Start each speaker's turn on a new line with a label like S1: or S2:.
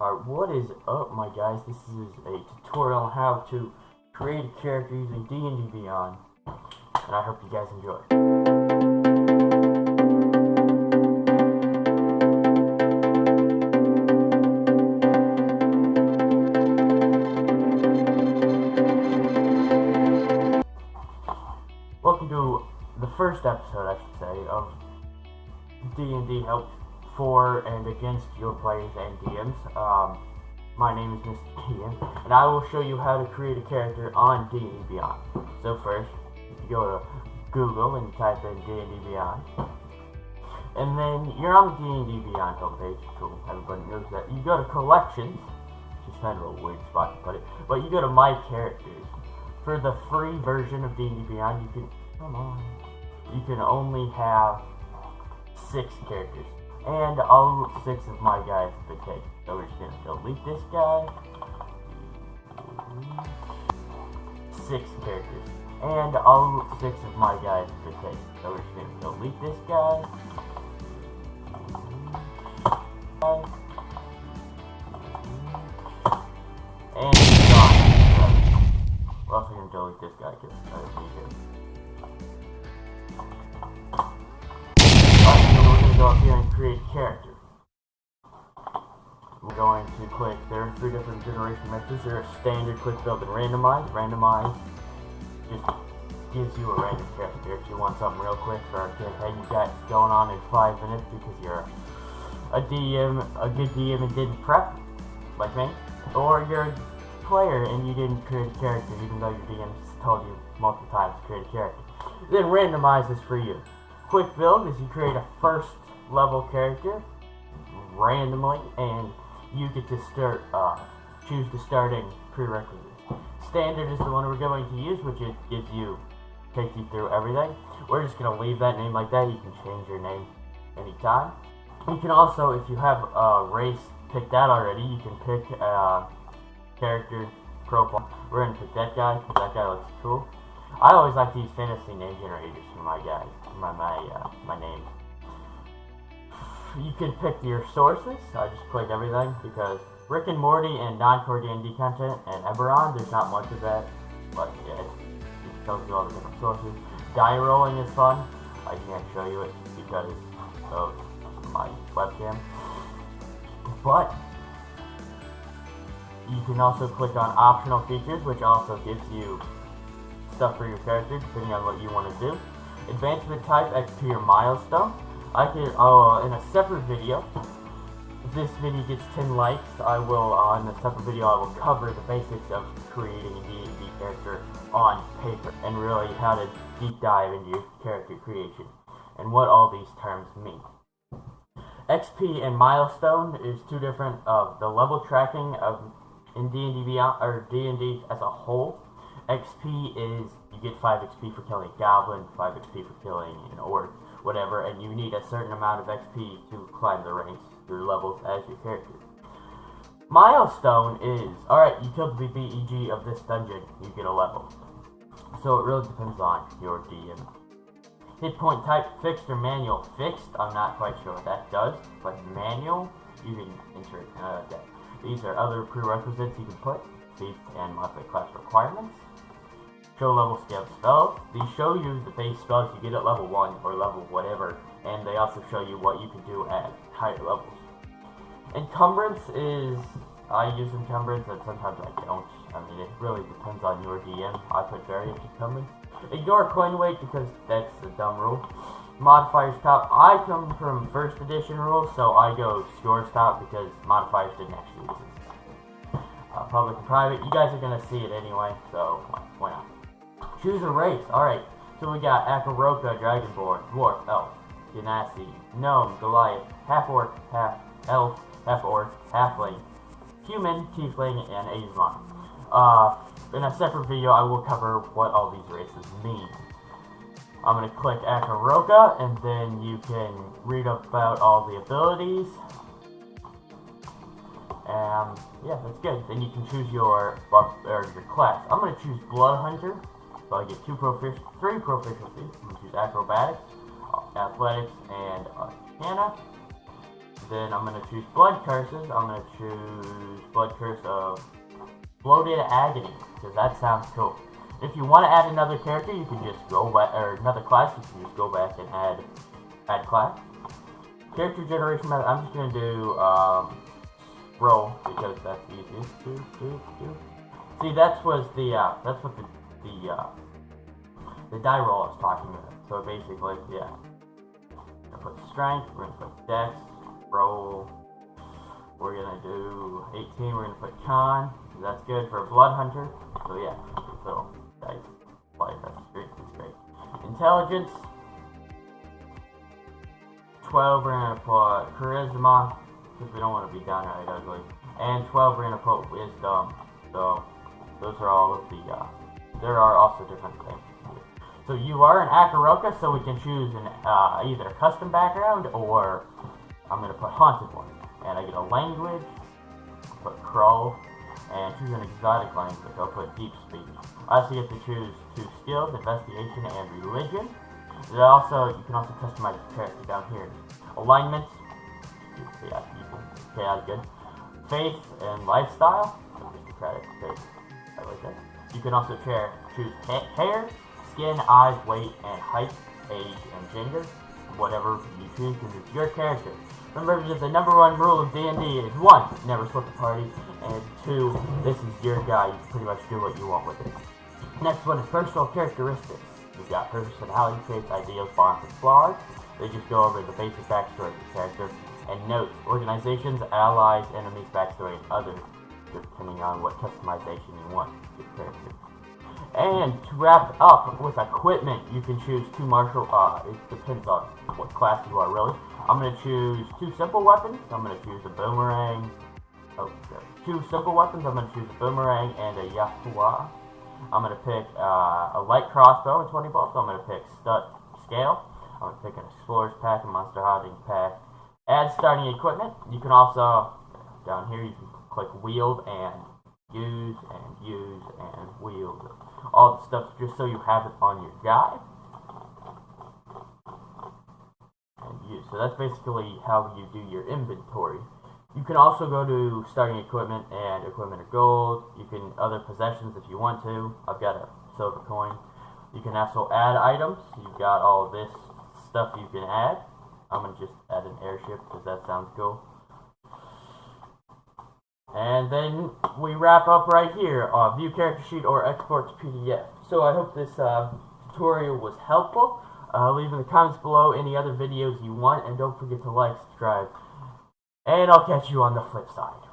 S1: Alright, what is up, my guys? This is a tutorial on how to create a character using D&D Beyond, and I hope you guys enjoy. Welcome to the first episode, I should say, of D&D Help for and against your players and DMs. My name is Mr. DM, and I will show you how to create a character on D&D Beyond. So first, you go to Google and you type in D&D Beyond, and then you're on the D&D Beyond homepage. Cool, everybody knows that. You go to Collections, which is kind of a weird spot to put it, but you go to My Characters. For the free version of D&D Beyond, you can only have 6 characters. And all 6 of my guys have been taken. So we're just going to delete this guy. 6 characters. And all 6 of my guys have been taken. So we're just going to delete this guy. And he's gone. We're also going to delete this guy because I don't need him. Go up here and create a character. We're going to click, there are 3 different generation methods. There are standard, quick build, and randomize. Randomize just gives you a random character. If you want something real quick for a campaign you got going on in 5 minutes because you're a good DM and didn't prep, like me, or you're a player and you didn't create a character even though your DM's told you multiple times to create a character. Then randomize is for you. Quick build is you create a first level character randomly, and you get to start choose the starting prerequisites. Standard is the one we're going to use, which it takes you through everything. We're just going to leave that name like that. You can change your name anytime. You can also, if you have a race picked out already, you can pick a character profile. We're going to pick that guy because that guy looks cool. I always like to use fantasy name generators for my guys, my names. You can pick your sources. I just click everything because Rick and Morty and non-core D&D content and Eberron, there's not much of that, but yeah, it tells you all the different sources. Die rolling is fun. I can't show you it because of my webcam, but you can also click on optional features, which also gives you stuff for your character depending on what you want to do. Advancement type, XP, or milestone. I can, in a separate video, if this video gets 10 likes, I will, in a separate video, I will cover the basics of creating a D&D character on paper, and really how to deep dive into your character creation, and what all these terms mean. XP and milestone is 2 different of the level tracking of in D&D Beyond, or D&D as a whole. XP is, you get 5 XP for killing a goblin, 5 XP for killing an orc, whatever, and you need a certain amount of XP to climb the ranks through levels as your character. Milestone is, alright, you killed the BEG of this dungeon, you get a level. So it really depends on your DM. Hit point type, fixed or manual. Fixed, I'm not quite sure what that does, but manual, you can enter it like that. These are other prerequisites you can put, feats and monthly class requirements. Show level scale spells. These show you the base spells you get at level 1 or level whatever, and they also show you what you can do at higher levels. Encumbrance is, I use encumbrance and sometimes I don't. I mean, it really depends on your DM. I put various encumbrance. Ignore coin weight because that's a dumb rule. Modifiers top. I come from 1st edition rules, so I go scores top because modifiers didn't actually exist. Public and private, you guys are going to see it anyway, so why not? Choose a race. Alright, so we got Akaroka, Dragonborn, Dwarf, Elf, Genasi, Gnome, Goliath, Half-Orc, Half-Elf, Half-Orc, Halfling, Human, Tiefling, and Azmon. In a separate video, I will cover what all these races mean. I'm going to click Akaroka, and then you can read about all the abilities. Yeah, that's good. Then you can choose your class. I'm going to choose Blood Hunter. So I get 3 proficiencies. I'm going to choose Acrobatics, Athletics, and Arcana. then I'm going to choose blood curses. I'm going to choose blood curse of bloated agony, because that sounds cool. If you want to add another character, you can just go back, or another class, you can just go back and add class. Character generation method, I'm just going to do roll, because that's easiest to do. See, that's what the die roll I was talking about. So basically, yeah. We're going to put strength, we're going to put dex, roll, we're going to do 18, we're going to put con, that's good for a blood hunter. So yeah, so dice, life, that's great, that's great. Intelligence, 12 we're going to put charisma, because we don't want to be downright ugly. And 12 we're going to put wisdom. So those are all of the, there are also different things. So you are an Akaroka, so we can choose an either a custom background or I'm going to put haunted one. And I get a language, I'll put crow, and choose an exotic language. I'll put deep speech. I also get to choose 2 skills, investigation and religion. You can also customize your character down here. Alignments, yeah, that's good. Faith and lifestyle, aristocratic faith, I like that. You can also choose hair, skin, eyes, weight, and height, age, and gender. Whatever you choose, because it's your character. Remember that the #1 rule of D&D is 1, never split the party, and 2, this is your guy, you can pretty much do what you want with it. Next one is personal characteristics. You've got personality traits, ideals, bonds, and flaws. They just go over the basic backstory of the character. And notes, organizations, allies, enemies, backstory, and others, depending on what customization you want for your character. And to wrap up with equipment, you can choose 2 martial, it depends on what class you are really. I'm going to choose 2 simple weapons. I'm going to choose a boomerang. 2 simple weapons. I'm going to choose a boomerang and a yakuwa. I'm going to pick a light crossbow and 20 bolts. I'm going to pick scale. I'm going to pick an explorer's pack, a monster hunting pack. Add starting equipment. You can also, down here, you can click wield and use and wield. All the stuff just so you have it on your guy. And use. So that's basically how you do your inventory. You can also go to starting equipment and equipment of gold. You can other possessions if you want to. I've got a silver coin. You can also add items. You've got all this stuff you can add. I'm going to just add an airship because that sounds cool. And then we wrap up right here. View character sheet or export to PDF. So I hope this tutorial was helpful. Leave in the comments below any other videos you want. And don't forget to like, subscribe. And I'll catch you on the flip side.